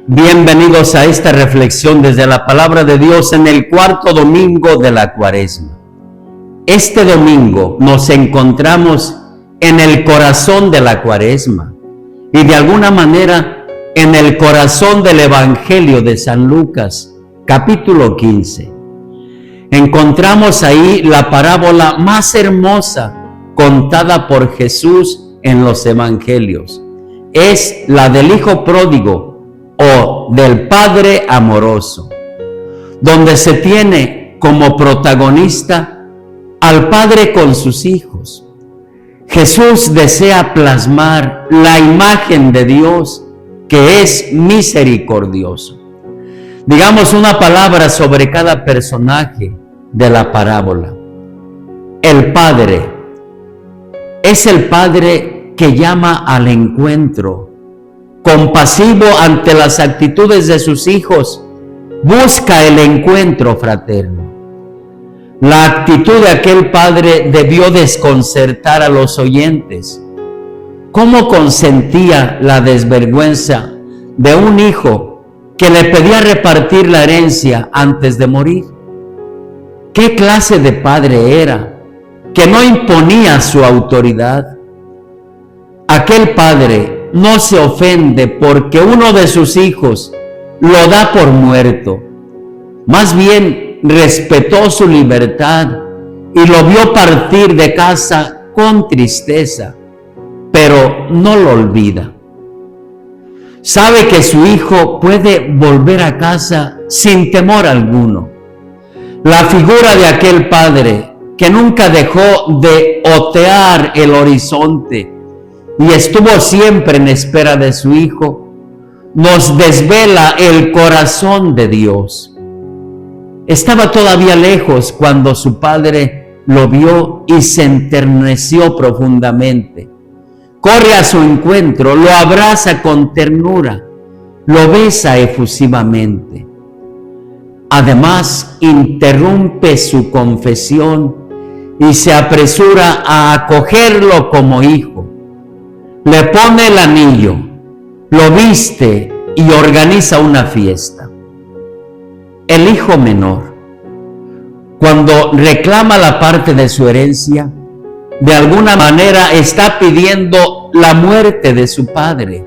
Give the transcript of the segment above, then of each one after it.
Bienvenidos a esta reflexión desde la palabra de Dios en el cuarto domingo de la Cuaresma. Este domingo nos encontramos en el corazón de la Cuaresma y de alguna manera en el corazón del Evangelio de San Lucas, capítulo 15. Encontramos ahí la parábola más hermosa contada por Jesús en los Evangelios. Es la del Hijo Pródigo o del Padre Amoroso, donde se tiene como protagonista al Padre con sus hijos. Jesús desea plasmar la imagen de Dios que es misericordioso. Digamos una palabra sobre cada personaje de la parábola. El Padre es el Padre que llama al encuentro, compasivo ante las actitudes de sus hijos, busca el encuentro fraterno. La actitud de aquel padre debió desconcertar a los oyentes. ¿Cómo consentía la desvergüenza de un hijo que le pedía repartir la herencia antes de morir? ¿Qué clase de padre era que no imponía su autoridad? Aquel padre no se ofende porque uno de sus hijos lo da por muerto. Más bien respetó su libertad y lo vio partir de casa con tristeza, pero no lo olvida. Sabe que su hijo puede volver a casa sin temor alguno. La figura de aquel padre que nunca dejó de otear el horizonte y estuvo siempre en espera de su hijo, nos desvela el corazón de Dios. Estaba todavía lejos cuando su padre lo vio y se enterneció profundamente. Corre a su encuentro, lo abraza con ternura, lo besa efusivamente. Además, interrumpe su confesión y se apresura a acogerlo como hijo. Le pone el anillo, lo viste y organiza una fiesta. El hijo menor, cuando reclama la parte de su herencia, de alguna manera está pidiendo la muerte de su padre.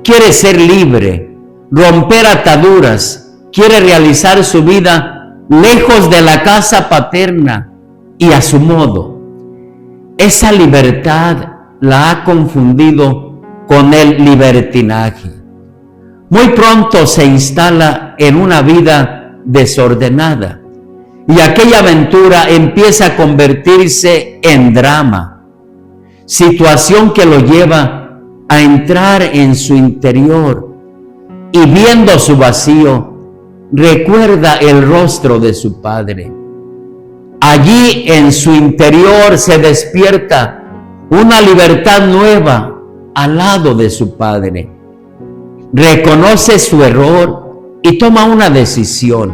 Quiere ser libre, romper ataduras, quiere realizar su vida lejos de la casa paterna y a su modo. Esa libertad la ha confundido con el libertinaje. Muy pronto se instala en una vida desordenada y aquella aventura empieza a convertirse en drama, situación que lo lleva a entrar en su interior y viendo su vacío, recuerda el rostro de su padre. Allí en su interior se despierta una libertad nueva al lado de su padre. Reconoce su error y toma una decisión.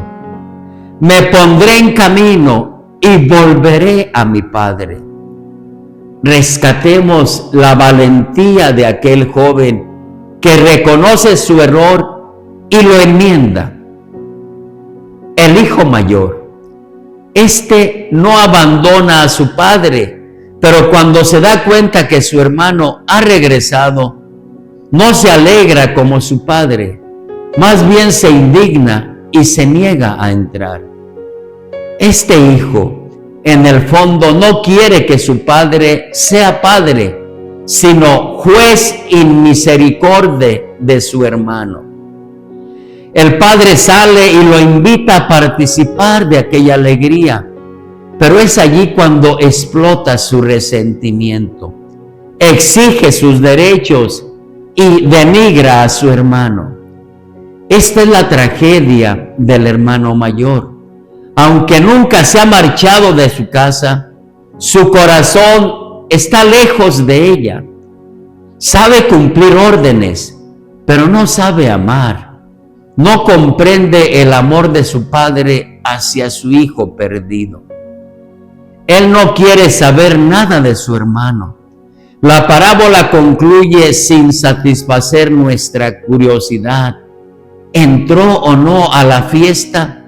Me pondré en camino y volveré a mi padre. Rescatemos la valentía de aquel joven que reconoce su error y lo enmienda. El hijo mayor, este no abandona a su padre, pero cuando se da cuenta que su hermano ha regresado, no se alegra como su padre, más bien se indigna y se niega a entrar. Este hijo, en el fondo, no quiere que su padre sea padre, sino juez inmisericordia de su hermano. El padre sale y lo invita a participar de aquella alegría, pero es allí cuando explota su resentimiento, exige sus derechos y denigra a su hermano. Esta es la tragedia del hermano mayor. Aunque nunca se ha marchado de su casa, su corazón está lejos de ella. Sabe cumplir órdenes, pero no sabe amar. No comprende el amor de su padre hacia su hijo perdido. Él no quiere saber nada de su hermano. La parábola concluye sin satisfacer nuestra curiosidad. entró o no a la fiesta,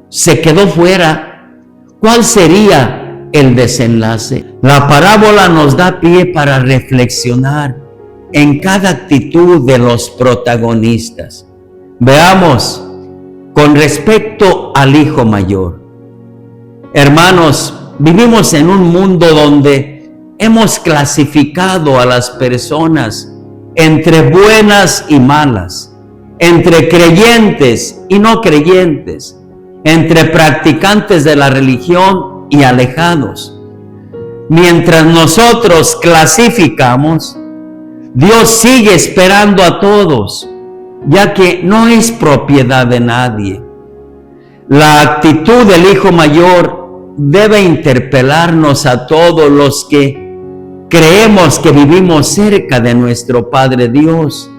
se quedó fuera. ¿Cuál sería el desenlace? La parábola nos da pie para reflexionar en cada actitud de los protagonistas. Veamos con respecto al hijo mayor. Hermanos, vivimos en un mundo donde hemos clasificado a las personas entre buenas y malas, entre creyentes y no creyentes, entre practicantes de la religión y alejados. Mientras nosotros clasificamos, Dios sigue esperando a todos, ya que no es propiedad de nadie. La actitud del hijo mayor debe interpelarnos a todos los que creemos que vivimos cerca de nuestro Padre Dios,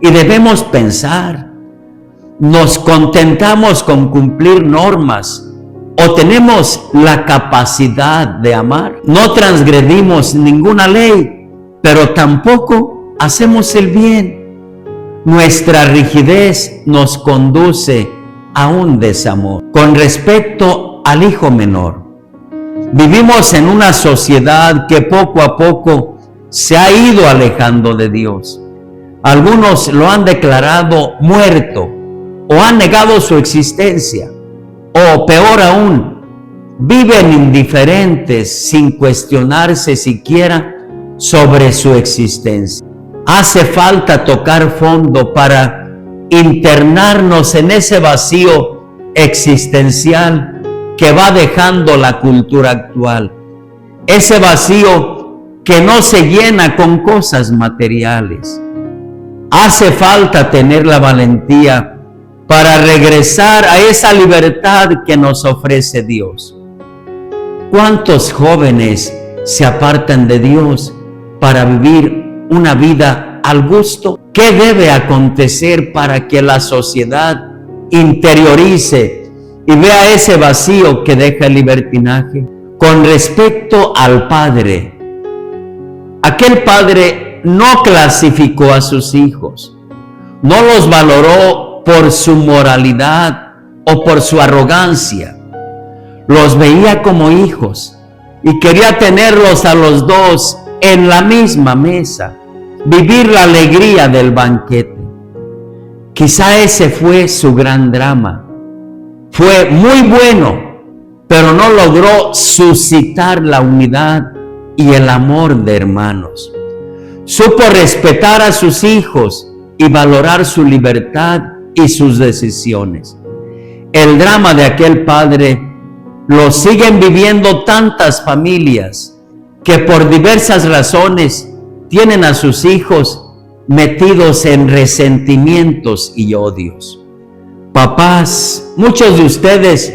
y debemos pensar, ¿nos contentamos con cumplir normas o tenemos la capacidad de amar? No transgredimos ninguna ley, pero tampoco hacemos el bien. Nuestra rigidez nos conduce a un desamor. Con respecto al hijo menor, vivimos en una sociedad que poco a poco se ha ido alejando de Dios. Algunos lo han declarado muerto o han negado su existencia, o peor aún, viven indiferentes sin cuestionarse siquiera sobre su existencia. Hace falta tocar fondo para internarnos en ese vacío existencial que va dejando la cultura actual. Ese vacío que no se llena con cosas materiales. Hace falta tener la valentía para regresar a esa libertad que nos ofrece Dios. ¿Cuántos jóvenes se apartan de Dios para vivir una vida al gusto? ¿Qué debe acontecer para que la sociedad interiorice y vea ese vacío que deja el libertinaje? Con respecto al padre, aquel padre no clasificó a sus hijos, no los valoró por su moralidad o por su arrogancia. Los veía como hijos y quería tenerlos a los dos en la misma mesa, vivir la alegría del banquete. Quizá ese fue su gran drama. Fue muy bueno, pero no logró suscitar la unidad y el amor de hermanos. Supo respetar a sus hijos y valorar su libertad y sus decisiones. El drama de aquel padre lo siguen viviendo tantas familias que por diversas razones tienen a sus hijos metidos en resentimientos y odios. Papás, muchos de ustedes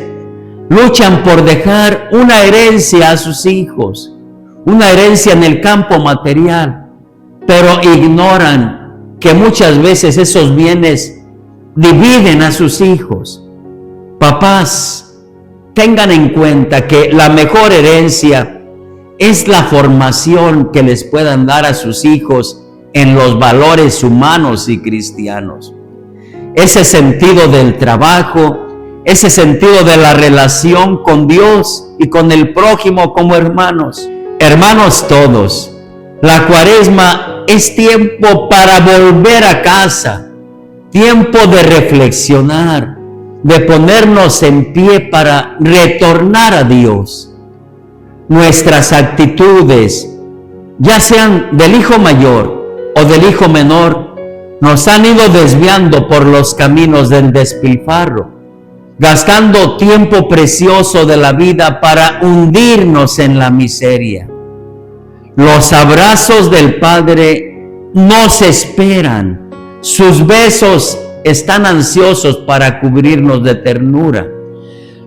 luchan por dejar una herencia a sus hijos, una herencia en el campo material, pero ignoran que muchas veces esos bienes dividen a sus hijos. Papás, tengan en cuenta que la mejor herencia es la formación que les puedan dar a sus hijos en los valores humanos y cristianos. Ese sentido del trabajo, ese sentido de la relación con Dios y con el prójimo como hermanos. Hermanos todos, la Cuaresma es tiempo para volver a casa, tiempo de reflexionar, de ponernos en pie para retornar a Dios. Nuestras actitudes, ya sean del hijo mayor o del hijo menor, nos han ido desviando por los caminos del despilfarro, gastando tiempo precioso de la vida para hundirnos en la miseria. Los abrazos del Padre no se esperan, sus besos están ansiosos para cubrirnos de ternura.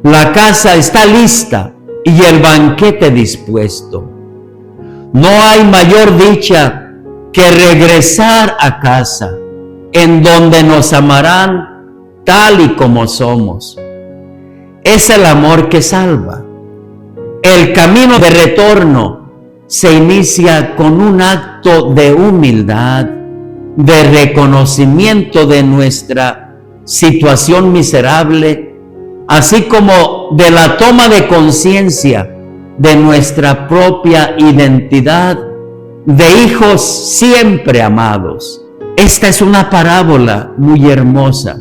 La casa está lista y el banquete dispuesto. No hay mayor dicha que regresar a casa, en donde nos amarán tal y como somos. Es el amor que salva. El camino de retorno se inicia con un acto de humildad, de reconocimiento de nuestra situación miserable, así como de la toma de conciencia de nuestra propia identidad de hijos siempre amados. Esta es una parábola muy hermosa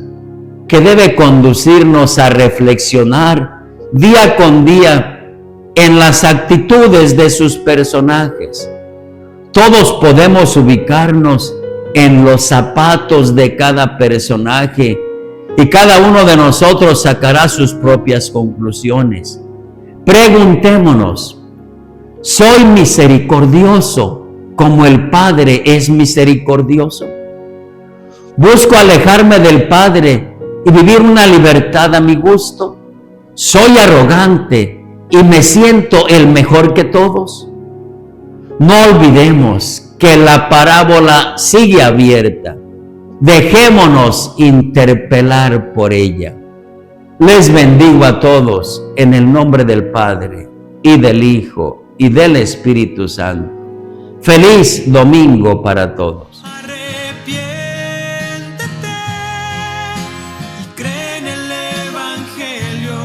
que debe conducirnos a reflexionar día con día en las actitudes de sus personajes. Todos podemos ubicarnos en los zapatos de cada personaje y cada uno de nosotros sacará sus propias conclusiones. Preguntémonos, ¿soy misericordioso como el Padre es misericordioso? ¿Busco alejarme del Padre y vivir una libertad a mi gusto? ¿Soy arrogante y me siento el mejor que todos? No olvidemos que la parábola sigue abierta. Dejémonos interpelar por ella. Les bendigo a todos en el nombre del Padre, y del Hijo, y del Espíritu Santo. Feliz domingo para todos. Arrepiéntete y cree en el Evangelio.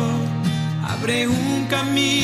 Abre un camino.